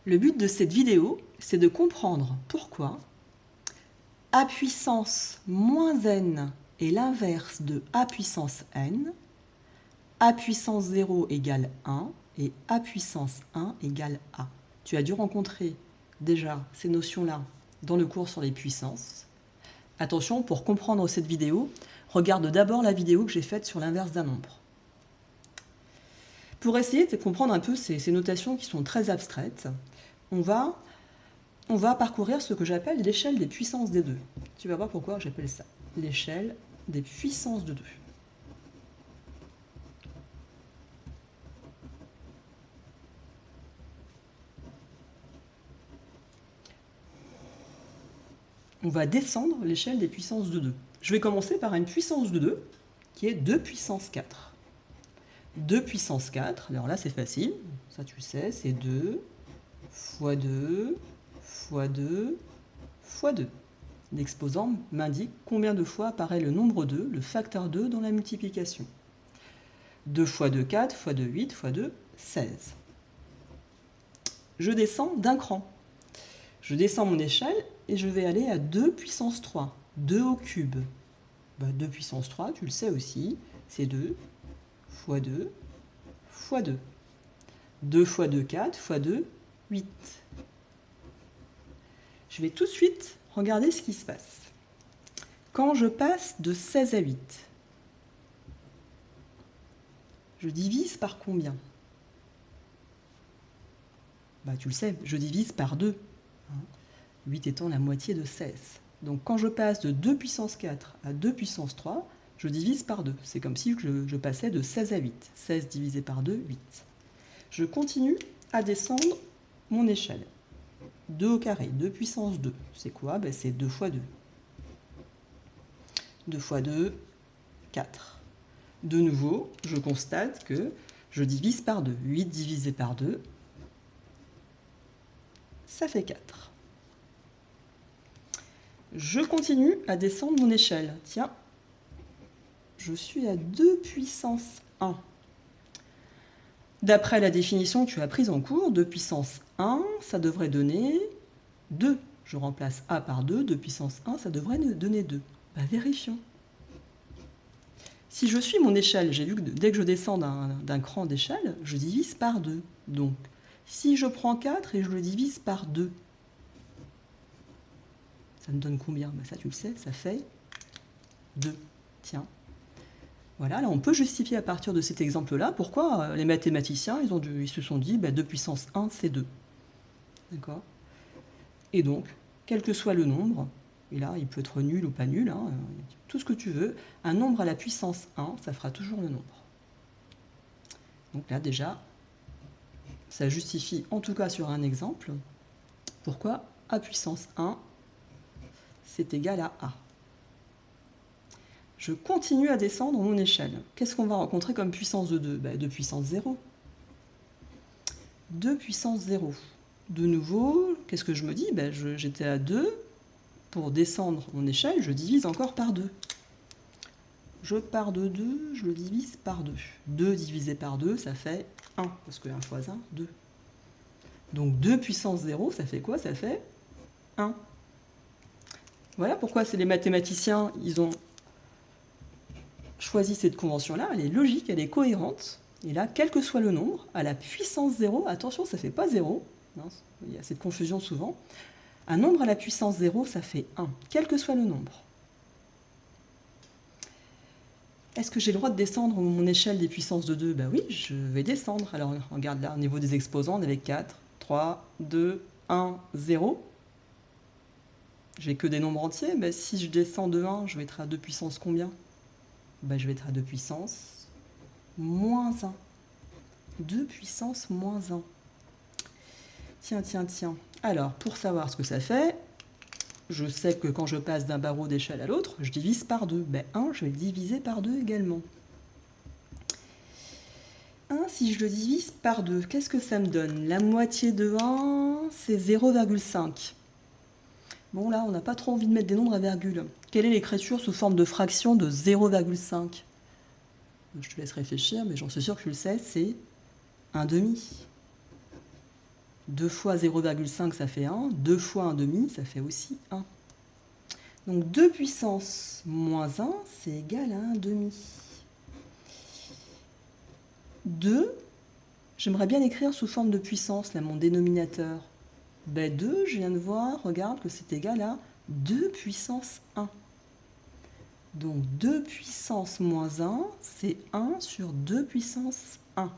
Le but de cette vidéo, c'est de comprendre pourquoi a puissance moins n est l'inverse de a puissance n, a puissance 0 égale 1 et a puissance 1 égale a. Tu as dû rencontrer déjà ces notions-là dans le cours sur les puissances. Attention, pour comprendre cette vidéo, regarde d'abord la vidéo que j'ai faite sur l'inverse d'un nombre. Pour essayer de comprendre un peu ces notations qui sont très abstraites, on va parcourir ce que j'appelle l'échelle des puissances des deux. Tu vas voir pourquoi j'appelle ça l'échelle des puissances de 2. On va descendre l'échelle des puissances de 2. Je vais commencer par une puissance de 2 qui est 2 puissance 4. 2 puissance 4, alors là c'est facile, ça tu le sais, c'est 2 fois 2 fois 2 fois 2. L'exposant m'indique combien de fois apparaît le nombre 2, le facteur 2 dans la multiplication. 2 fois 2, 4, fois 2, 8, fois 2, 16. Je descends d'un cran. Je descends mon échelle et je vais aller à 2 puissance 3, 2 au cube. 2 puissance 3, tu le sais aussi, c'est 2 fois 2 fois 2. 2 fois 2, 4 fois 2, 8. Je vais tout de suite regarder ce qui se passe. Quand je passe de 16 à 8, je divise par combien? Tu le sais, je divise par 2. 8 étant la moitié de 16. Donc quand je passe de 2 puissance 4 à 2 puissance 3, je divise par 2. C'est comme si je passais de 16 à 8. 16 divisé par 2, 8. Je continue à descendre mon échelle. 2 au carré, 2 puissance 2. C'est quoi? C'est 2 fois 2. 2 fois 2, 4. De nouveau, je constate que je divise par 2. 8 divisé par 2, ça fait 4. Je continue à descendre mon échelle. Tiens, je suis à 2 puissance 1. D'après la définition que tu as prise en cours, 2 puissance 1, ça devrait donner 2. Je remplace a par 2, 2 puissance 1, ça devrait donner 2. Vérifions. Si je suis mon échelle, j'ai vu que dès que je descends d'un cran d'échelle, je divise par 2. Donc, si je prends 4 et je le divise par 2, ça me donne combien? Ça, tu le sais, ça fait 2. Tiens. Voilà, là, on peut justifier à partir de cet exemple-là pourquoi les mathématiciens, ils se sont dit 2 puissance 1, c'est 2. D'accord? Et donc, quel que soit le nombre, et là, il peut être nul ou pas nul, tout ce que tu veux, un nombre à la puissance 1, ça fera toujours le nombre. Donc là, déjà, ça justifie, en tout cas sur un exemple, pourquoi a puissance 1, c'est égal à A. Je continue à descendre mon échelle. Qu'est-ce qu'on va rencontrer comme puissance de 2? 2 puissance 0. 2 puissance 0. De nouveau, qu'est-ce que je me dis? J'étais à 2. Pour descendre mon échelle, je divise encore par 2. Je pars de 2, je le divise par 2. 2 divisé par 2, ça fait 1. Parce que 1 fois 1, 2. Donc 2 puissance 0, ça fait quoi? Ça fait 1. Voilà pourquoi c'est les mathématiciens, ils ont choisi cette convention-là. Elle est logique, elle est cohérente. Et là, quel que soit le nombre, à la puissance 0, attention, ça ne fait pas 0. Il y a cette confusion souvent. Un nombre à la puissance 0, ça fait 1, quel que soit le nombre. Est-ce que j'ai le droit de descendre mon échelle des puissances de 2? Oui, je vais descendre. Alors, regarde là, au niveau des exposants, on est avec 4, 3, 2, 1, 0. J'ai que des nombres entiers. Si je descends de 1, je vais être à 2 puissance combien? Je vais être à 2 puissance moins 1. 2 puissance moins 1. Tiens. Alors, pour savoir ce que ça fait, je sais que quand je passe d'un barreau d'échelle à l'autre, je divise par 2. 1, je vais le diviser par 2 également. 1, si je le divise par 2, qu'est-ce que ça me donne? La moitié de 1, c'est 0,5. Bon, là, on n'a pas trop envie de mettre des nombres à virgule. Quelle est l'écriture sous forme de fraction de 0,5? Je te laisse réfléchir, mais j'en suis sûre que tu le sais, c'est un demi. 2 fois 0,5, ça fait 1. 2 fois 1 demi, ça fait aussi 1. Donc 2 puissance moins 1, c'est égal à 1 demi. 2, j'aimerais bien l'écrire sous forme de puissance, là, mon dénominateur. Ben 2, je viens de voir, regarde que c'est égal à 2 puissance 1. Donc 2 puissance moins 1, c'est 1 sur 2 puissance 1.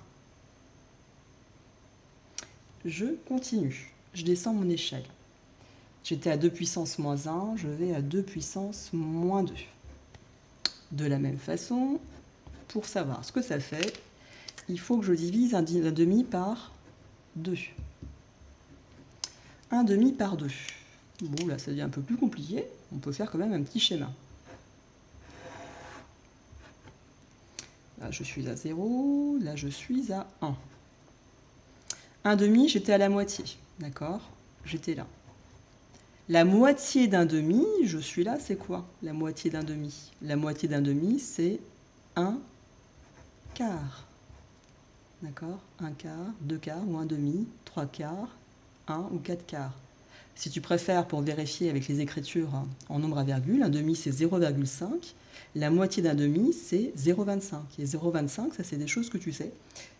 Je continue, je descends mon échelle. J'étais à 2 puissance moins 1, je vais à 2 puissance moins 2. De la même façon, pour savoir ce que ça fait, il faut que je divise un demi par 2. 1 demi par 2. Bon, là, ça devient un peu plus compliqué. On peut faire quand même un petit schéma. Là, je suis à 0. Là, je suis à 1. 1 demi, j'étais à la moitié. D'accord? J'étais là. La moitié d'un demi, je suis là, c'est quoi? La moitié d'un demi. La moitié d'un demi, c'est 1 quart. D'accord? 1 quart, 2 quarts ou 1 demi, 3 quarts, 1 ou 4 quarts. Si tu préfères, pour vérifier avec les écritures en nombre à virgule, un demi c'est 0,5, la moitié d'un demi c'est 0,25. Et 0,25, ça c'est des choses que tu sais,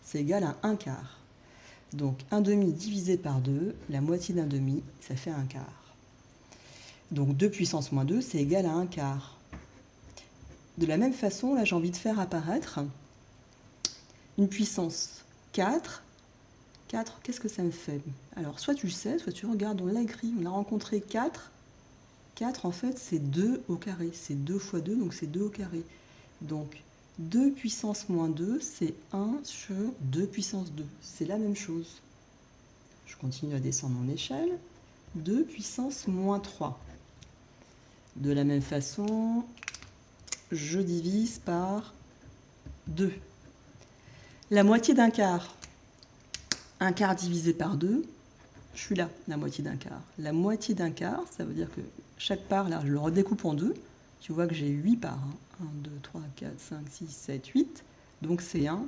c'est égal à 1 quart. Donc 1 demi divisé par 2, la moitié d'un demi, ça fait 1 quart. Donc 2 puissance moins 2, c'est égal à 1 quart. De la même façon, là j'ai envie de faire apparaître une puissance 4. 4, qu'est-ce que ça me fait? Alors, soit tu sais, soit tu regardes, on l'a écrit, on a rencontré 4. 4, en fait, c'est 2 au carré. C'est 2 fois 2, donc c'est 2 au carré. Donc, 2 puissance moins 2, c'est 1 sur 2 puissance 2. C'est la même chose. Je continue à descendre mon échelle. 2 puissance moins 3. De la même façon, je divise par 2. La moitié d'un quart. 1 quart divisé par 2, je suis là, la moitié d'un quart. La moitié d'un quart, ça veut dire que chaque part, là, je le redécoupe en deux. Tu vois que j'ai 8 parts. 1, 2, 3, 4, 5, 6, 7, 8. Donc c'est 1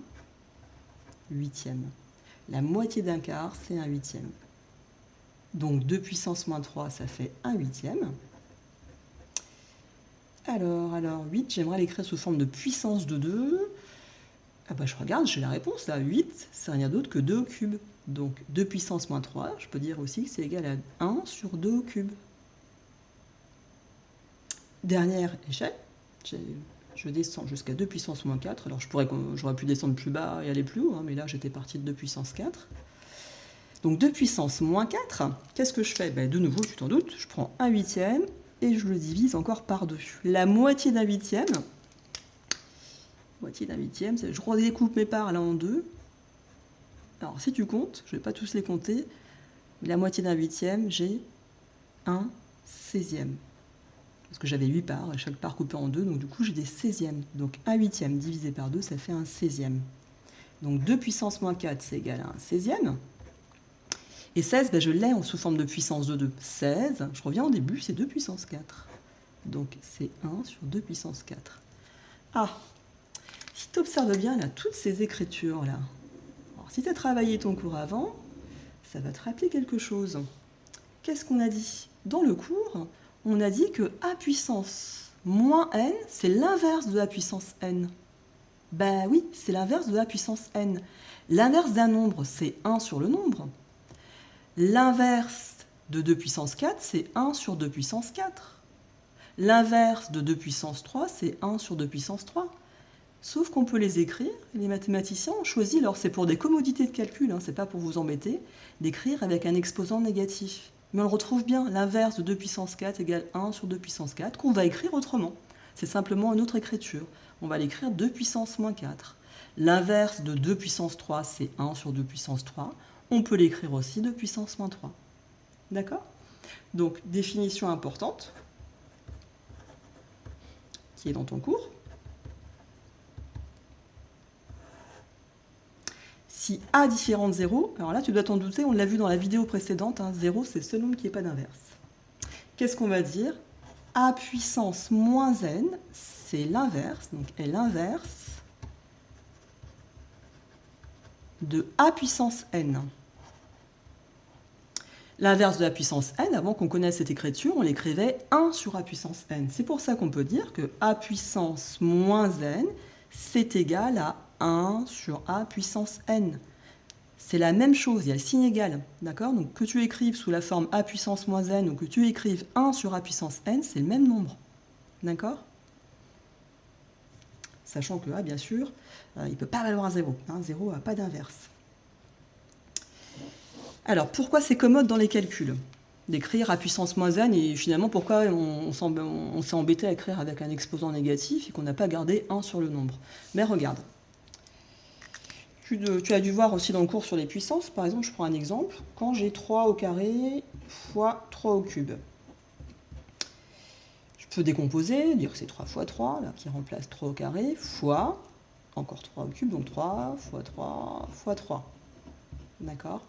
huitième. La moitié d'un quart, c'est 1 huitième. Donc 2 puissance moins 3, ça fait 1 huitième. Alors 8, j'aimerais l'écrire sous forme de puissance de 2. Ah bah je regarde, j'ai la réponse là. 8, c'est rien d'autre que 2 au cube. Donc 2 puissance moins 3, je peux dire aussi que c'est égal à 1 sur 2 au cube. Dernière échelle, je descends jusqu'à 2 puissance moins 4. Alors j'aurais pu descendre plus bas et aller plus haut, hein, mais là j'étais parti de 2 puissance 4. Donc 2 puissance moins 4, qu'est-ce que je fais? Ben, de nouveau, tu t'en doutes, je prends 1 huitième et je le divise encore par 2. La moitié d'un huitième, je redécoupe mes parts là en deux. Alors si tu comptes, je ne vais pas tous les compter, mais la moitié d'un huitième, j'ai 1 16e. Parce que j'avais 8 parts, et chaque part coupée en deux, donc du coup j'ai des 16e. Donc 1 huitième divisé par 2, ça fait un 16e. Donc 2 puissance moins 4, c'est égal à un 16e. Et 16, ben je l'ai sous forme de puissance de 2. 16, je reviens au début, c'est 2 puissance 4. Donc c'est 1 sur 2 puissance 4. Ah, si tu observes bien là, toutes ces écritures-là, si tu as travaillé ton cours avant, ça va te rappeler quelque chose. Qu'est-ce qu'on a dit? Dans le cours, on a dit que a puissance moins n, c'est l'inverse de a puissance n. Ben oui, c'est l'inverse de a puissance n. L'inverse d'un nombre, c'est 1 sur le nombre. L'inverse de 2 puissance 4, c'est 1 sur 2 puissance 4. L'inverse de 2 puissance 3, c'est 1 sur 2 puissance 3. Sauf qu'on peut les écrire, les mathématiciens ont choisi, alors c'est pour des commodités de calcul, hein, c'est pas pour vous embêter, d'écrire avec un exposant négatif. Mais on le retrouve bien, l'inverse de 2 puissance 4 égale 1 sur 2 puissance 4, qu'on va écrire autrement. C'est simplement une autre écriture. On va l'écrire 2 puissance moins 4. L'inverse de 2 puissance 3, c'est 1 sur 2 puissance 3. On peut l'écrire aussi 2 puissance moins 3. D'accord? Donc, définition importante, qui est dans ton cours. Si A différent de 0, alors là tu dois t'en douter, on l'a vu dans la vidéo précédente, 0 c'est ce nombre qui n'est pas d'inverse. Qu'est-ce qu'on va dire? A puissance moins n, c'est l'inverse, donc est l'inverse de A puissance n. L'inverse de la puissance n, avant qu'on connaisse cette écriture, on l'écrivait 1 sur a puissance n. C'est pour ça qu'on peut dire que a puissance moins n, c'est égal à 1 sur a puissance n. C'est la même chose, il y a le signe égal, d'accord? Donc que tu écrives sous la forme a puissance moins n ou que tu écrives 1 sur a puissance n, c'est le même nombre, d'accord? Sachant que a, bien sûr, il ne peut pas valoir 0, 0 n'a pas d'inverse. Alors, pourquoi c'est commode dans les calculs d'écrire a puissance moins n, et finalement pourquoi on s'est embêté à écrire avec un exposant négatif et qu'on n'a pas gardé 1 sur le nombre? Mais regarde, tu as dû voir aussi dans le cours sur les puissances, par exemple, je prends un exemple, quand j'ai 3 au carré fois 3 au cube. Je peux décomposer, dire que c'est 3 fois 3, là, qui remplace 3 au carré, fois, encore 3 au cube, donc 3 fois 3 fois 3. D'accord?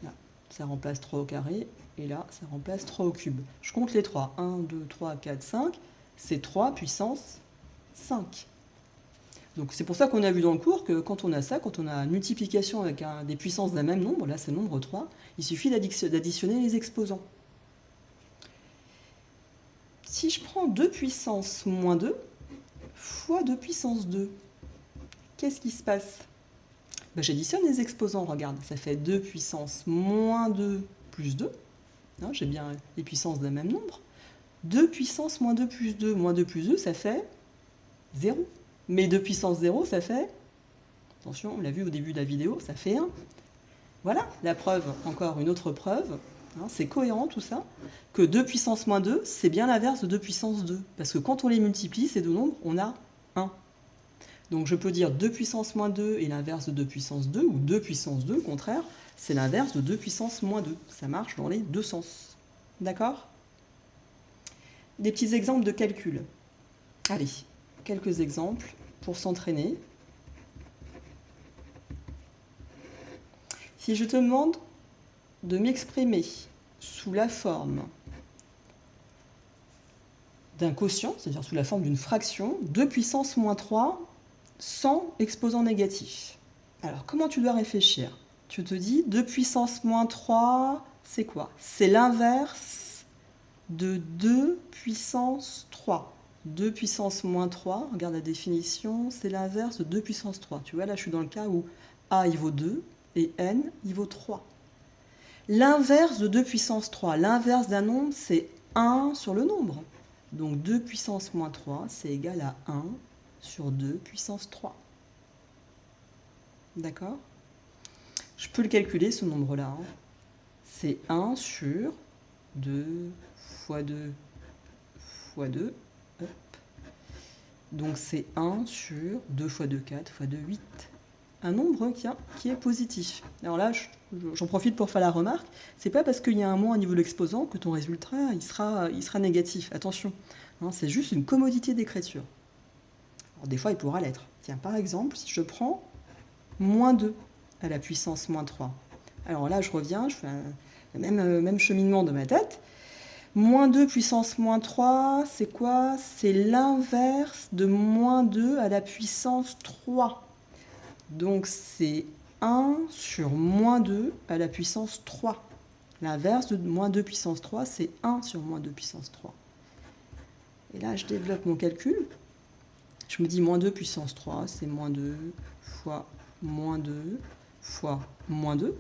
Là, ça remplace 3 au carré, et là, ça remplace 3 au cube. Je compte les 3. 1, 2, 3, 4, 5. C'est 3 puissance 5. Donc c'est pour ça qu'on a vu dans le cours que quand on a ça, quand on a une multiplication avec des puissances d'un même nombre, là c'est le nombre 3, il suffit d'additionner les exposants. Si je prends 2 puissance moins 2 fois 2 puissance 2, qu'est-ce qui se passe? J'additionne les exposants, regarde, ça fait 2 puissance moins 2 plus 2. J'ai bien les puissances d'un même nombre. 2 puissance moins 2 plus 2, moins 2 plus 2, ça fait 0. Mais 2 puissance 0, ça fait, attention, on l'a vu au début de la vidéo, ça fait 1. Voilà la preuve, encore une autre preuve, c'est cohérent tout ça, que 2 puissance moins 2, c'est bien l'inverse de 2 puissance 2. Parce que quand on les multiplie, ces deux nombres, on a 1. Donc je peux dire 2 puissance moins 2 est l'inverse de 2 puissance 2, ou 2 puissance 2, au contraire, c'est l'inverse de 2 puissance moins 2. Ça marche dans les deux sens. D'accord? Des petits exemples de calcul. Allez, quelques exemples pour s'entraîner. Si je te demande de m'exprimer sous la forme d'un quotient, c'est-à-dire sous la forme d'une fraction, 2 puissance moins 3 sans exposant négatif. Alors, comment tu dois réfléchir? Tu te dis 2 puissance moins 3, c'est quoi? C'est l'inverse de 2 puissance 3. 2 puissance moins 3, regarde la définition, c'est l'inverse de 2 puissance 3. Tu vois, là, je suis dans le cas où a, il vaut 2 et n, il vaut 3. L'inverse de 2 puissance 3, l'inverse d'un nombre, c'est 1 sur le nombre. Donc 2 puissance moins 3, c'est égal à 1 sur 2 puissance 3. D'accord? Je peux le calculer, ce nombre-là. C'est 1 sur 2 fois 2 fois 2. Hop. Donc c'est 1 sur 2 fois 2, 4 fois 2, 8. Un nombre qui est positif. Alors là, j'en profite pour faire la remarque, c'est pas parce qu'il y a un moins au niveau de l'exposant que ton résultat il sera négatif. Attention, c'est juste une commodité d'écriture. Alors des fois, il pourra l'être. Tiens, par exemple, si je prends moins 2 à la puissance moins 3. Alors là, je reviens, je fais le même cheminement de ma tête. Moins 2 puissance moins 3, c'est quoi? C'est l'inverse de moins 2 à la puissance 3. Donc c'est 1 sur moins 2 à la puissance 3. L'inverse de moins 2 puissance 3, c'est 1 sur moins 2 puissance 3. Et là, je développe mon calcul. Je me dis moins 2 puissance 3, c'est moins 2 fois moins 2 fois moins 2.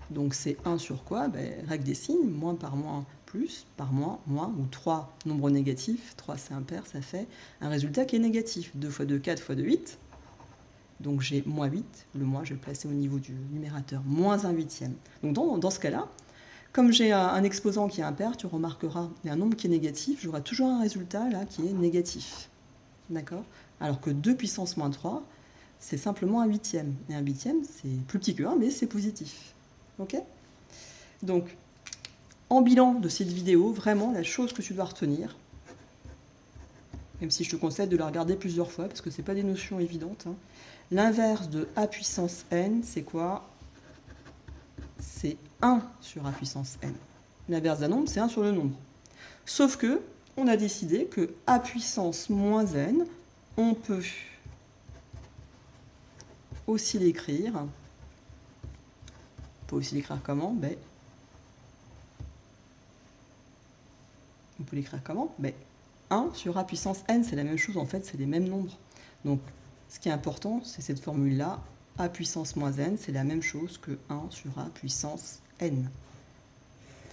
Donc c'est 1 sur quoi? Règle des signes, moins par moins, plus par moins, moins, ou 3 nombres négatifs. 3 c'est impair, ça fait un résultat qui est négatif. 2 fois 2, 4 fois 2, 8. Donc j'ai moins 8, le moins je vais le placer au niveau du numérateur, moins 1 huitième. Donc dans ce cas-là, comme j'ai un exposant qui est impair, tu remarqueras, il y a un nombre qui est négatif, j'aurai toujours un résultat là qui est négatif. D'accord? Alors que 2 puissance moins 3, c'est simplement un huitième. Et un huitième, c'est plus petit que 1, mais c'est positif. Ok? Donc, en bilan de cette vidéo, vraiment, la chose que tu dois retenir, même si je te conseille de la regarder plusieurs fois, parce que ce n'est pas des notions évidentes, l'inverse de a puissance n, c'est quoi? C'est 1 sur a puissance n. L'inverse d'un nombre, c'est 1 sur le nombre. Sauf que, on a décidé que a puissance moins n, on peut aussi l'écrire peut aussi l'écrire comment? Ben, on peut l'écrire comment? Ben, 1 sur a puissance n, c'est la même chose, en fait, c'est les mêmes nombres. Donc, ce qui est important, c'est cette formule-là. A puissance moins n, c'est la même chose que 1 sur a puissance n.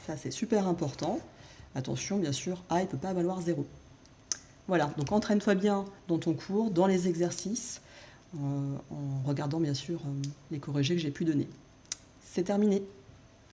Ça, c'est super important. Attention, bien sûr, a, il ne peut pas valoir 0. Voilà, donc entraîne-toi bien dans ton cours, dans les exercices, en regardant, bien sûr, les corrigés que j'ai pu donner. C'est terminé.